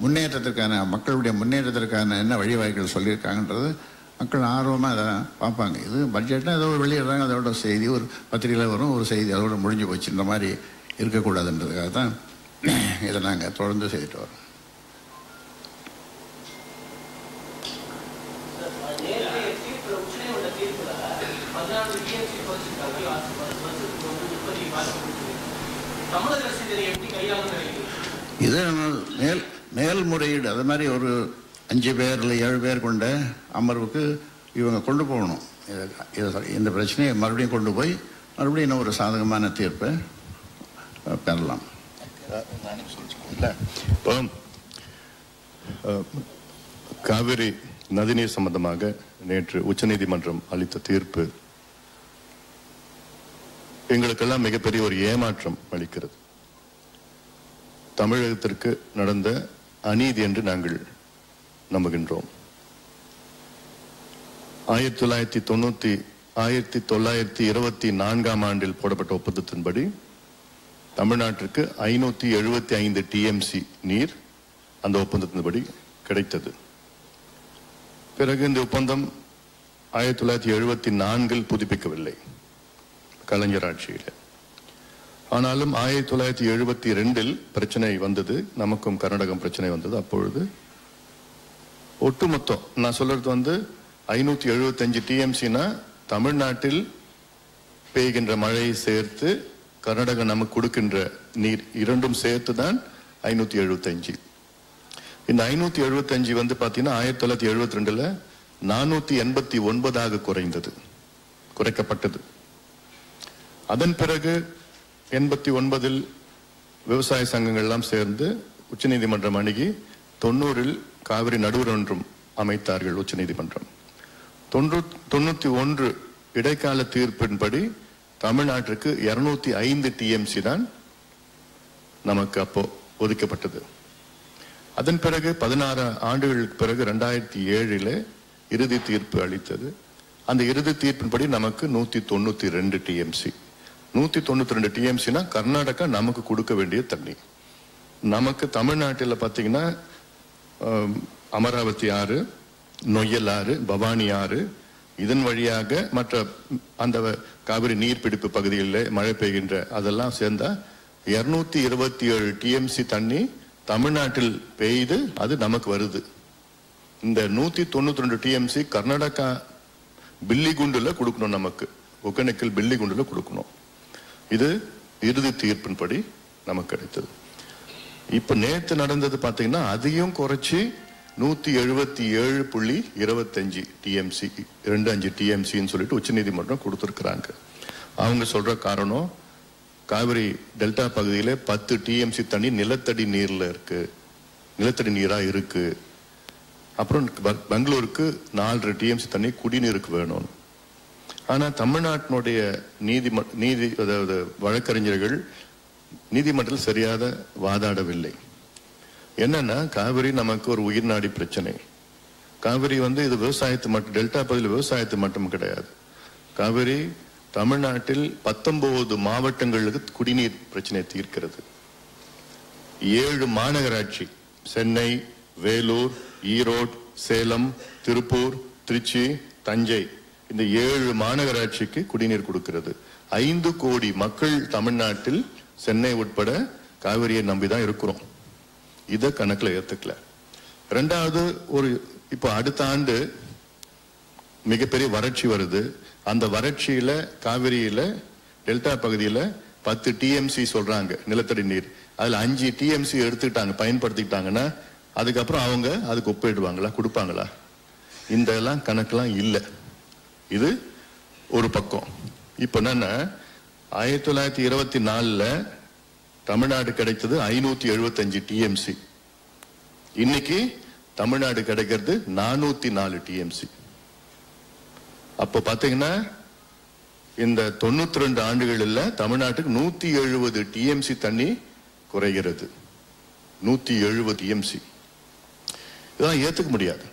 Speaker 1: முன்னேற்றத்திற்கான மக்களுடைய முன்னேற்றத்திற்கான என்ன வழிவகைகள் சொல்லியிருக்காங்கன்றது மக்கள் ஆர்வமாக அதை பார்ப்பாங்க. இது பட்ஜெட்னா ஏதோ ஒரு வெளியிடுறாங்க, அதோட செய்தி ஒரு பத்திரிகையில் வரும், ஒரு செய்தி அதோட முடிஞ்சு போச்சு. இந்த மாதிரி இருக்கக்கூடாதுன்றதுக்காக தான் இதை நாங்கள் தொடர்ந்து செய்துட்டு வரோம். இது மேல்முறையீடு அது மாதிரி ஒரு 5 பேர் இல்லை 7 பேர் கொண்ட அமர்வுக்கு இவங்க கொண்டு போகணும். இந்த பிரச்சனையை மறுபடியும் கொண்டு போய் மறுபடியும் இன்னும் ஒரு சாதகமான தீர்ப்பை பெறலாம்.
Speaker 2: இப்போ காவிரி நதிநீர் சம்பந்தமாக நேற்று உச்சநீதிமன்றம் அளித்த தீர்ப்பு எங்களுக்கெல்லாம் மிகப்பெரிய ஒரு ஏமாற்றம் அளிக்கிறது. தமிழகத்திற்கு நடந்த அநீதி என்று நாங்கள் நம்புகின்றோம். 1924 ஆண்டில் போடப்பட்ட ஒப்பந்தத்தின்படி தமிழ்நாட்டிற்கு 575 TMC நீர் அந்த ஒப்பந்தத்தின்படி கிடைத்தது. பிறகு இந்த ஒப்பந்தம் 1974 புதுப்பிக்கவில்லை கலைஞர் ஆட்சியில். ஆனாலும் 1972 பிரச்சனை வந்தது, நமக்கும் கர்நாடகம் பிரச்சனை வந்தது. அப்பொழுது ஒட்டுமொத்தம் நான் சொல்றது 575 TMCனா தமிழ்நாட்டில் பெய்கின்ற மழையை சேர்த்து கர்நாடகம் நமக்கு கொடுக்கின்ற நீர் இரண்டும் சேர்த்து தான் 575. இந்த 575 பாத்தீங்கன்னா 1972 489 குறைக்கப்பட்டது. அதன் பிறகு 89 விவசாய சங்கங்கள் எல்லாம் சேர்ந்து உச்சநீதிமன்றம் அணுகி 90 காவிரி நடுவர் ஒன்றும் அமைத்தார்கள் உச்சநீதிமன்றம். 91 இடைக்கால தீர்ப்பின்படி தமிழ்நாட்டிற்கு 205 TMC தான் நமக்கு அப்போ ஒதுக்கப்பட்டது. அதன் பிறகு 16 ஆண்டுகளுக்கு பிறகு 2007 இறுதி தீர்ப்பு அளித்தது. அந்த இறுதி தீர்ப்பின்படி நமக்கு 192 டிஎம்சி. 192 டிஎம்சினா கர்நாடகா நமக்கு கொடுக்க வேண்டிய தண்ணி. நமக்கு தமிழ்நாட்டில் பார்த்தீங்கன்னா அமராவதி ஆறு, நொய்யல் ஆறு, பவானி ஆறு, இதன் வழியாக மற்ற அந்த காவிரி நீர்பிடிப்பு பகுதிகளில் மழை பெய்கின்ற அதெல்லாம் சேர்ந்தா 227 டிஎம்சி தண்ணி தமிழ்நாட்டில் பெய்து அது நமக்கு வருது. இந்த 192 டிஎம்சி கர்நாடகா பில்லிகுண்டுல கொடுக்கணும், நமக்கு ஒகேனக்கல் பில்லிகுண்டுல கொடுக்கணும். இது இறுதி தீர்ப்பின்படி நமக்கு கிடைத்தது. இப்ப நேற்று நடந்தது பாத்தீங்கன்னா அதையும் குறைச்சி 177.25 டிஎம்சி 25 டிஎம்சின்னு சொல்லிட்டு உச்சநீதிமன்றம் கொடுத்திருக்கிறாங்க. அவங்க சொல்ற காரணம் காவிரி டெல்டா பகுதியில 10 டிஎம்சி தண்ணி நிலத்தடி நீர்ல இருக்கு, நிலத்தடி நீரா இருக்கு. அப்புறம் பெங்களூருக்கு 4 டிஎம்சி தண்ணி குடிநீருக்கு வேணும். ஆனா தமிழ்நாட்டினுடைய நீதி அதாவது வழக்கறிஞர்கள் நீதிமன்றத்தில் சரியாக வாதாடவில்லை. என்னன்னா காவிரி நமக்கு ஒரு உயிர்நாடி பிரச்சனை. காவிரி இது விவசாயத்து மட்டும், டெல்டா பகுதியில் விவசாயத்து மட்டும் கிடையாது. காவிரி தமிழ்நாட்டில் 19 மாவட்டங்களுக்கு குடிநீர் பிரச்சனை தீர்க்கிறது. 7 மாநகராட்சி சென்னை, வேலூர், ஈரோடு, சேலம், திருப்பூர், திருச்சி, தஞ்சை, இந்த 7 மாநகராட்சிக்கு குடிநீர் கொடுக்கிறது. 5 கோடி மக்கள் தமிழ்நாட்டில் சென்னை உட்பட காவிரியை நம்பிதான் இருக்கிறோம். இத கணக்குல ஏத்துக்கல. ரெண்டாவது, இப்போ அடுத்த ஆண்டு மிகப்பெரிய வறட்சி வருது. அந்த வறட்சியில காவிரியில டெல்டா பகுதியில 10 டிஎம்சி சொல்றாங்க நிலத்தடி நீர். அதுல 5 டிஎம்சி எடுத்துக்கிட்டாங்க, பயன்படுத்திக்கிட்டாங்கன்னா அதுக்கப்புறம் அவங்க அதுக்கு ஒப்பிடுவாங்களா, கொடுப்பாங்களா? இந்த எல்லாம் கணக்கெல்லாம் இல்ல. இது ஒரு பக்கம். இப்ப என்னன்னா 1924 தமிழ்நாடு கிடைத்தது 575 டிஎம்சி. இன்னைக்கு தமிழ்நாடு கிடைக்கிறது 404 டிஎம்சி. அப்ப பாத்தீங்கன்னா இந்த 92 ஆண்டுகளில் தமிழ்நாட்டுக்கு 170 டிஎம்சி தண்ணி குறைகிறது. 170 டிஎம்சி இதெல்லாம் ஏத்துக்க முடியாது.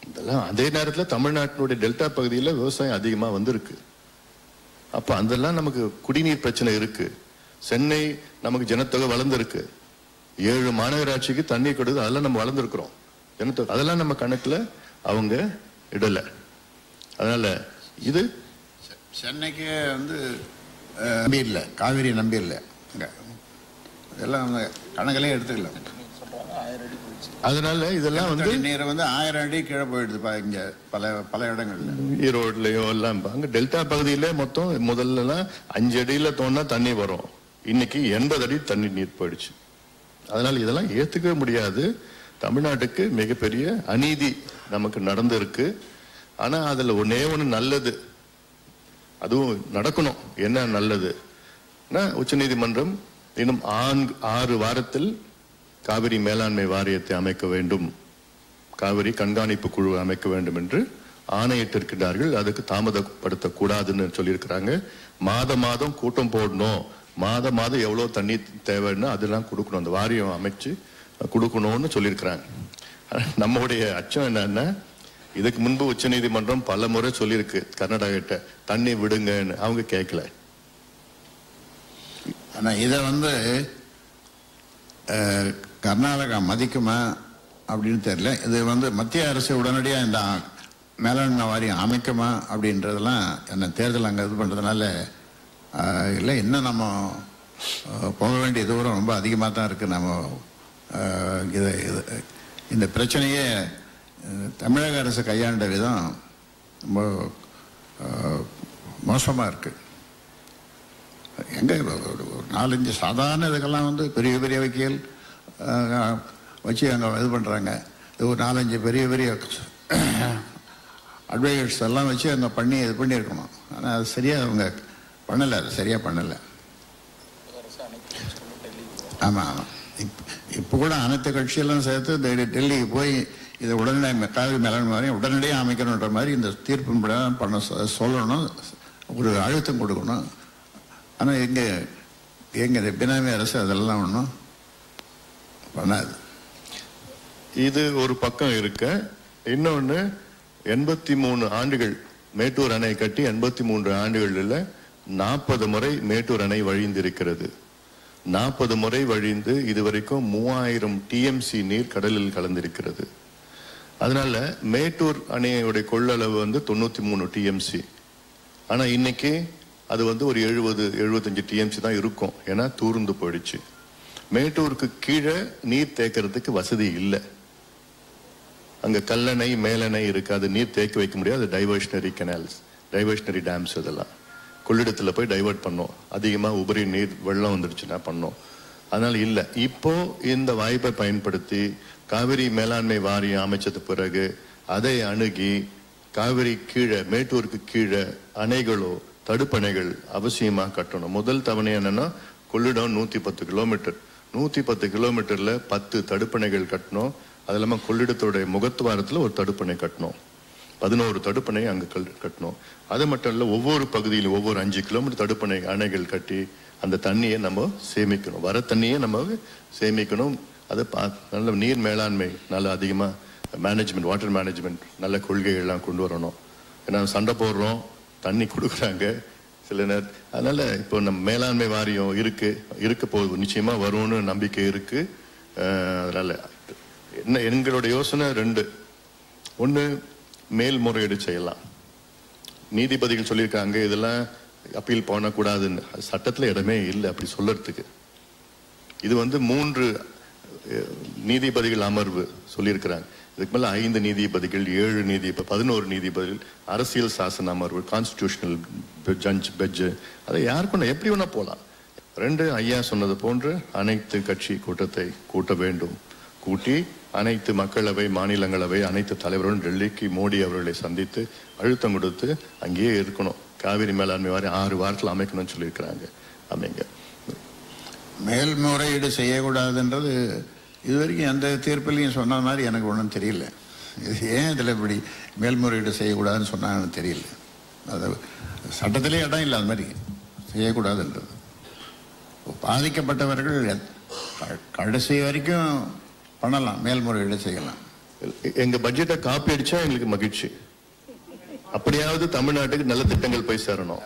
Speaker 2: இதெல்லாம் அதே நேரத்தில் தமிழ்நாட்டினுடைய டெல்டா பகுதியில் விவசாயம் அதிகமா வந்திருக்கு. அப்ப அதெல்லாம் நமக்கு குடிநீர் பிரச்சனை இருக்கு. சென்னை நமக்கு ஜனத்தொகை வளர்ந்துருக்கு. 7 மாநகராட்சிக்கு தண்ணி கொடுத்து அதெல்லாம் நம்ம வளர்ந்துருக்கிறோம். ஜனத்தொகை அதெல்லாம் நம்ம கணக்குல அவங்க இடல. அதனால இது
Speaker 1: சென்னைக்கு நம்பி இல்லை, காவிரி நம்பி இல்லை, இதெல்லாம் கணக்கிலே எடுத்துக்கல.
Speaker 2: அதனால இதெல்லாம்
Speaker 1: நீர் 1000 அடி கீழே போயிடுது இங்க பல இடங்கள்ல.
Speaker 2: ஈரோட்லயோ எல்லாம் அங்க டெல்டா பகுதியில மொத்தம் முதல்ல 5 அடியில தோணா தண்ணி வரும். இன்னைக்கு 80 அடி தண்ணி நீர் போயிடுச்சு. அதனால இதெல்லாம் ஏத்துக்கவே முடியாது. தமிழ்நாட்டுக்கு மிகப்பெரிய அநீதி நமக்கு நடந்திருக்கு. ஆனா அதுல ஒண்ணு நல்லது, அதுவும் நடக்கணும். என்ன நல்லது? உச்சநீதிமன்றம் இன்னும் 6 வாரத்தில் காவிரி மேலாண்மை வாரியத்தை அமைக்க வேண்டும், காவிரி கண்காணிப்பு குழு அமைக்க வேண்டும் என்று ஆணையிட்டிருக்கிறார்கள். அதுக்கு தாமதப்படுத்தக்கூடாதுன்னு சொல்லியிருக்கிறாங்க. மாதம் கூட்டம் போடணும், மாதம் எவ்வளவு தண்ணி தேவைன்னு அதெல்லாம் கொடுக்கணும், அந்த வாரியம் அமைச்சு கொடுக்கணும்னு சொல்லியிருக்கிறாங்க. நம்முடைய அச்சம் என்னன்னா, இதுக்கு முன்பு உச்ச நீதிமன்றம் பல முறை சொல்லியிருக்கு கர்நாடகா கிட்ட தண்ணி விடுங்கன்னு, அவங்க கேட்கல.
Speaker 1: ஆனா இதை கர்நாடகா மதிக்குமா அப்படின்னு தெரியல. இது மத்திய அரசு உடனடியாக இந்த மேலாண்மை வாரியம் அமைக்குமா அப்படின்றதெல்லாம் என்ன தேர்தல் அங்கே இது பண்ணுறதுனால இல்லை. இன்னும் நம்ம போக வேண்டிய தூரம் ரொம்ப அதிகமாக தான் இருக்குது. நம்ம இந்த பிரச்சனையே தமிழக அரசு கையாண்ட விதம் ரொம்ப மோசமாக இருக்குது. எங்கே 4-5 சாதாரண இதுக்கெல்லாம் பெரிய பெரிய வக்கீல் வச்சு அங்கே இது பண்ணுறாங்க. ஒரு 4-5 பெரிய அட்வொகேட்ஸ் எல்லாம் வச்சு அங்கே இது பண்ணியிருக்கணும். ஆனால் அது சரியாக அவங்க பண்ணலை, அது சரியாக பண்ணலை. ஆமாம், இப்போ கூட அனைத்து கட்சியெல்லாம் சேர்த்து டெல்லிக்கு போய் இதை உடனடியாக காவிரி மேலாண்மை வாரியம் உடனடியாக அமைக்கணுன்ற மாதிரி இந்த தீர்ப்பு பண்ண சொல்லணும், ஒரு அழுத்தம் கொடுக்கணும். ஆனால் எங்க பினாமி அரசு அதெல்லாம் ஒன்றும் பண்ணாது.
Speaker 2: இது ஒரு பக்கம் இருக்க, இன்னொன்று 83 ஆண்டுகள் மேட்டூர் அணை கட்டி 83 ஆண்டுகளில் 40 முறை மேட்டூர் அணை வழிந்திருக்கிறது. 40 முறை வழிந்து இதுவரைக்கும் 3000 டிஎம்சி நீர் கடலில் கலந்திருக்கிறது. அதனால மேட்டூர் அணையோடைய கொள்ளளவு 93 டிஎம்சி. ஆனா இன்னைக்கு அது ஒரு 70-75 டிஎம்சி தான் இருக்கும். ஏன்னா தூர்ந்து போயிடுச்சு. மேட்டூருக்கு கீழே நீர் தேக்கிறதுக்கு வசதி இல்லை. அங்க கல்லணை மேலணை இருக்காது, நீர் தேக்கி வைக்க முடியாது. டைவர்ஷனரி கெனால்ஸ், டைவர்ஷனரி டேம்ஸ் இதெல்லாம் கொள்ளிடத்துல போய் டைவர்ட் பண்ணோம். அதிகமா உபரி நீர் வெள்ளம் வந்துருச்சுன்னா பண்ணோம். அதனால இல்லை. இப்போ இந்த வாய்ப்பை பயன்படுத்தி காவிரி மேலாண்மை வாரியம் அமைச்சது பிறகு அதை அணுகி காவிரி கீழே மேட்டூருக்கு கீழே அணைகளோ தடுப்பணைகள் அவசியமா கட்டணும். முதல் தவணை என்னன்னா கொள்ளிடம் 110 கிலோமீட்டர், 110 கிலோமீட்டர்ல 10 தடுப்பணைகள் கட்டணும். அது இல்லாம கொள்ளிடத்தோடைய முகத்துவாரத்துல ஒரு தடுப்பணை கட்டணும். 11 தடுப்பணை அங்க கட்டணும். அது மட்டும் இல்ல, ஒவ்வொரு பகுதியிலும் ஒவ்வொரு 5 கிலோமீட்டர் தடுப்பணை அணைகள் கட்டி அந்த தண்ணியை நம்ம சேமிக்கணும். வர தண்ணியை நம்ம சேமிக்கணும். அதை நல்ல நீர் மேலாண்மை நல்ல அதிகமா மேனேஜ்மெண்ட், வாட்டர் மேனேஜ்மெண்ட் நல்ல கொள்கைகள்லாம் கொண்டு வரணும். ஏன்னா சண்டை போடுறோம், தண்ணி கொடுக்குறாங்க சில நேரம். அதனால இப்போ நம்ம மேலாண்மை வாரியம் இருக்க போகுது, நிச்சயமா வரும்னு நம்பிக்கை இருக்கு. அதனால என்ன எங்களுடைய யோசனை 2. ஒன்று, மேல்முறையீடு செய்யலாம். நீதிபதிகள் சொல்லியிருக்காங்க இதெல்லாம் அப்பீல் பண்ணக்கூடாதுன்னு. சட்டத்தில் இடமே இல்லை அப்படி சொல்றதுக்கு. இது 3 நீதிபதிகள் அமர்வு சொல்லியிருக்கிறாங்க. இதுக்கு மேல 5 நீதிபதிகள், 7 நீதிபதி, 11 நீதிபதிகள், அரசியல் சாசன அமர்வு, கான்ஸ்டிடியூஷனல் பெஞ்ச், அதை யாருக்கும் எப்படி வேணா போலாம். 2, ஐயா சொன்னது போன்று அனைத்து கட்சி கூட்டத்தை கூட்ட வேண்டும். கூட்டி அனைத்து மக்களவை, மாநிலங்களவை, அனைத்து தலைவர்களும் டெல்லிக்கு மோடி அவர்களை சந்தித்து அழுத்தம் கொடுத்து அங்கேயே இருக்கணும். காவிரி மேலாண்மை வாரியம் 6 வாரத்தில் அமைக்கணும்னு சொல்லியிருக்கிறாங்க. அமைங்க.
Speaker 1: மேல்முறையீடு செய்யக்கூடாதுன்றது இதுவரைக்கும் எந்த தீர்ப்பிலையும் சொன்ன மாதிரி எனக்கு ஒன்றும் தெரியல. இது ஏன் இதில் இப்படி மேல்முறையீடு செய்யக்கூடாதுன்னு சொன்னாங்கன்னு தெரியல. அது சட்டத்திலே இடம் இல்லை அது மாதிரி செய்யக்கூடாதுன்றது. பாதிக்கப்பட்டவர்கள் கடைசி வரைக்கும் பண்ணலாம், மேல்முறையீடு செய்யலாம்.
Speaker 2: எங்க பட்ஜெட்டை காப்பி அடிச்சா எங்களுக்கு மகிழ்ச்சி. அப்படியாவது தமிழ்நாட்டுக்கு நல்ல திட்டங்கள் போய் சேரணும்.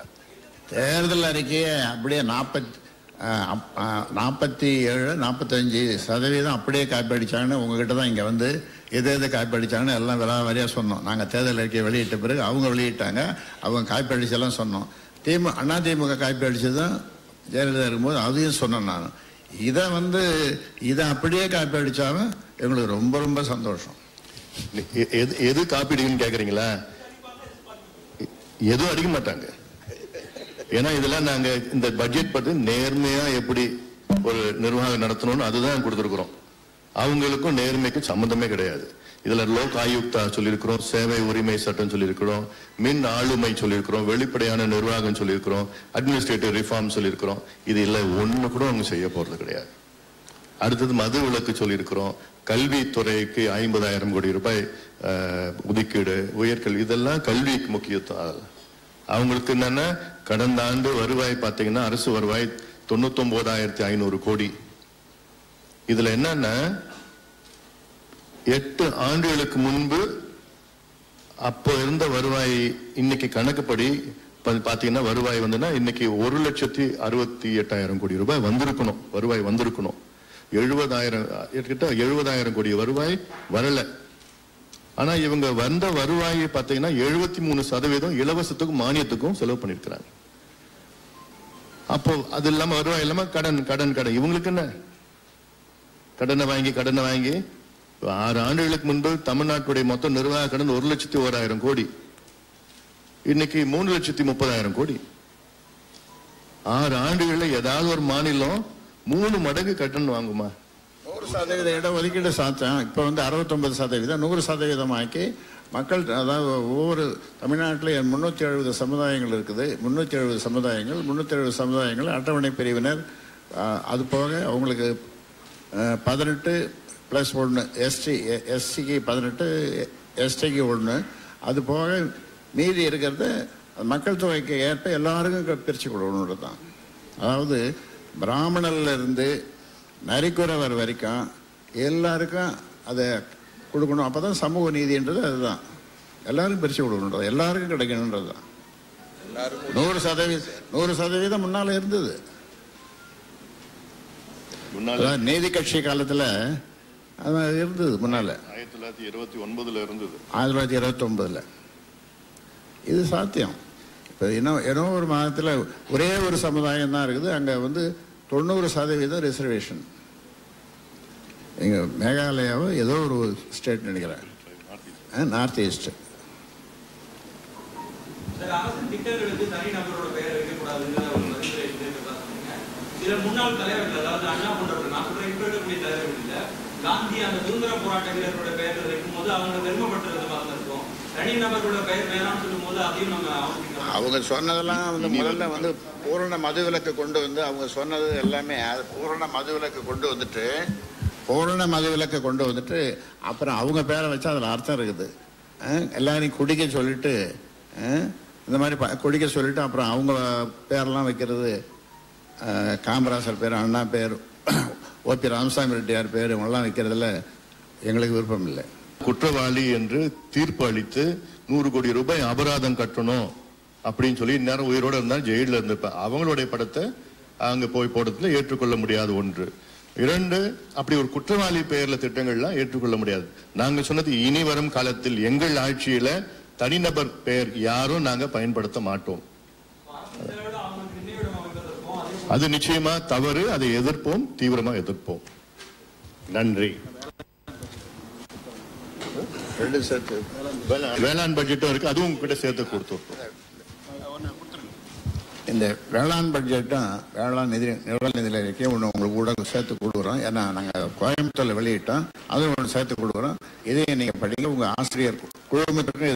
Speaker 1: தேர்தல் அறிக்கையை அப்படியே 47-45% அப்படியே காப்பி அடிச்சாங்கன்னு உங்ககிட்ட தான் இங்கே எது காப்பி அடிச்சாங்கன்னு எல்லாம் விலாவாரியாக சொன்னோம். நாங்கள் தேர்தல் அறிக்கையை வெளியிட்ட பிறகு அவங்க வெளியிட்டாங்க, அவங்க காப்பி அடிச்செல்லாம் சொன்னோம். அதிமுக காப்பி அடிச்சதும் ஜெயலலிதா இருக்கும்போது அதையும் சொன்னேன் நான். இதை அப்படியே காப்பி அடிச்சாலும் எங்களுக்கு ரொம்ப ரொம்ப சந்தோஷம்.
Speaker 2: எது காப்பி அடிக்கணும்னு கேக்குறீங்களா? எதுவும் அடிக்க மாட்டாங்க. ஏன்னா இதெல்லாம் நாங்க இந்த பட்ஜெட் பற்றி நேர்மையா எப்படி ஒரு நிர்வாகம் நடத்தணும்னு அதுதான் கொடுத்துருக்கிறோம். அவங்களுக்கும் நேர்மைக்கும் சம்பந்தமே கிடையாது. இதுல லோக் ஆயுக்தா சொல்லியிருக்கிறோம், சேவை உரிமை சட்டம் சொல்லியிருக்கிறோம், மின் ஆளுமை சொல்லியிருக்கிறோம், வெளிப்படையான நிர்வாகம் சொல்லியிருக்கிறோம், அட்மினிஸ்ட்ரேட்டிவ் ரிஃபார்ம் சொல்லியிருக்கிறோம். இது இல்லை ஒண்ணு கூட அவங்க செய்ய போறது கிடையாது. அடுத்தது மது விலக்கு சொல்லியிருக்கிறோம், கல்வித்துறைக்கு 50,000 கோடி ரூபாய் ஒதுக்கீடு, உயர்கல்வி, இதெல்லாம் கல்விக்கு முக்கியத்துவம். அவங்களுக்கு என்னன்னா கடந்த ஆண்டு வருவாய் பார்த்தீங்கன்னா அரசு வருவாய் 99,500 கோடி. இதுல என்னன்னா 8 ஆண்டுகளுக்கு முன்பு அப்போ இருந்த வருவாய் இன்னைக்கு கணக்குப்படி பாத்தீங்கன்னா வருவாய் இன்னைக்கு 1,68,000 கோடி ரூபாய் வந்திருக்கணும். வருவாய் வந்திருக்கணும். 70,000 கோடி வருவாய் வரல. ஆனா இவங்க வந்த வருவாயை பார்த்தீங்கன்னா 73% இலவசத்துக்கும் மானியத்துக்கும் செலவு பண்ணிருக்கிறாங்க. அப்போ அது இல்லாம வருவாய் இல்லாம கடன் கடன் கடன். இவங்களுக்கு என்ன? கடனை வாங்கி 6 ஆண்டுகளுக்கு முன்பு தமிழ்நாட்டுடைய மொத்த நிர்வாக கடன் 1,01,000 கோடி. இன்னைக்கு 3,30,000 கோடி. 6 ஆண்டுகளில் ஏதாவது ஒரு மாநிலம் 3 மடங்கு கடன் வாங்குமா?
Speaker 1: 100% இடம் ஒதுக்கீடு சாத்தம் இப்ப 69%, 100% ஆக்கி மக்கள், அதாவது ஒவ்வொரு தமிழ்நாட்டில் 370 சமுதாயங்கள் இருக்குது. 370 சமுதாயங்கள் அட்டவணை பிரிவினர். அது போக அவங்களுக்கு 18+1 எஸ்சிக்கு 18, எஸ்டிக்கு 1. அது போக மீதி இருக்கிறத மக்கள் தொகைக்கு ஏற்ப எல்லாருக்கும் பிரித்து கொடுக்கணும் தான். அதாவது பிராமணர்ல இருந்து நரிக்குறவர் வரைக்கும் எல்லாருக்கும் அதை கொடுக்கணும். அப்போ தான் சமூக நீதின்றது அதுதான். எல்லாருக்கும் பிரித்து கொடுக்கணுன்றது, எல்லாருக்கும் கிடைக்கணுன்றது தான். 100% முன்னால் இருந்தது. நீதி கட்சி காலத்தில் அது இருந்தது. முன்னால்
Speaker 2: 1929 இருந்தது.
Speaker 1: 1929 இது சாத்தியம். இப்போ ஏதோ ஒரு மாதத்தில் ஒரே ஒரு சமுதாயம் தான் இருக்குது. அங்கே 90% ரிசர்வேஷன். எங்கள் மேகாலயாவோ ஏதோ ஒரு ஸ்டேட் நினைக்கிறேன், நார்த் ஈஸ்ட்.
Speaker 3: முன்னாள் தலைவர்கள், அதாவது அண்ணா போன்றவர்கள், நான் சொல்றேன் இப்ப இருக்கக்கூடிய தலைவர்கள் இல்ல, காந்தி அந்த சுதந்திர போராட்ட வீரர்களோட பெயர்கள் வைக்கும் போது அவங்க பெருமைப்பட்ட விதமாக இருக்கும். தனிநபர்களோட பெயர் வேணாம்னு சொல்லும் போது அதையும் நம்ம
Speaker 1: அவங்க சொன்னதெல்லாம் முதல்ல பூரண மதுவிலக்கு கொண்டு வந்து, அவங்க சொன்னது எல்லாமே பூரண மதுவிலக்கு கொண்டு வந்துட்டு அப்புறம் அவங்க பேரை வச்சு அதில் அர்த்தம் இருக்குது. எல்லாரையும் குடிக்க சொல்லிட்டு, இந்த மாதிரி குடிக்க சொல்லிட்டு அப்புறம் அவங்க பேரெல்லாம் வைக்கிறது, காமராசர் பேர், அண்ணா பேர், ஓபி ராமசாமி ரெட்டியார் பேர், இவங்கெல்லாம் வைக்கிறதுல எங்களுக்கு விருப்பம் இல்லை.
Speaker 2: குற்றவாளி என்று தீர்ப்பு அளித்து 100 கோடி ரூபாய் அபராதம் கட்டணும் அப்படின்னு சொல்லி நேரம் உயிரோட இருந்தால் ஜெயிலில் இருந்திருப்பேன். அவங்களுடைய படத்தை அங்க போய் போடுறதுல ஏற்றுக்கொள்ள முடியாத ஒன்று. 2, அப்படி ஒரு குற்றவாளி பெயர்ல திட்டங்கள்லாம் ஏற்றுக்கொள்ள முடியாது. நாங்க சொன்னது, இனி வரும் காலத்தில் எங்கள் ஆட்சியில தனிநபர் பெயர் யாரும் நாங்க பயன்படுத்த மாட்டோம். அது நிச்சயமா தவறு. அதை எதிர்ப்போம், தீவிரமா எதிர்ப்போம். நன்றி. வேளாண் பட்ஜெட்டும் இருக்கு, அதுவும் உங்ககிட்ட சேர்த்து கொடுத்துருக்கோம்.
Speaker 1: இந்த வேளாண் பட்ஜெட்டும் வேளாண் நிதி அறிக்கையும் ஒன்று உங்களுக்கு கூட சேர்த்து கொடுக்குறோம். ஏன்னா நாங்கள் கோயம்புத்தூர்ல வெளியிட்டோம், அதுவும் ஒன்று சேர்த்து கொடுக்குறோம். இதையும் நீங்கள் படிக்க உங்கள் ஆசிரியர் குழுமத்திற்கு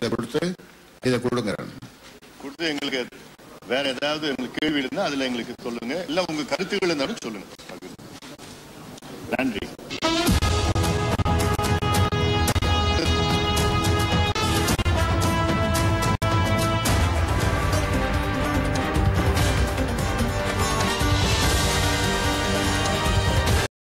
Speaker 1: இதை கொடுங்க.
Speaker 2: கொடுத்து எங்களுக்கு வேற ஏதாவது உங்களுக்கு கேள்வி இருந்தால் அதில் எங்களுக்கு சொல்லுங்க, இல்லை உங்க கருத்துக்கள் இருந்தாலும் சொல்லுங்க. நன்றி.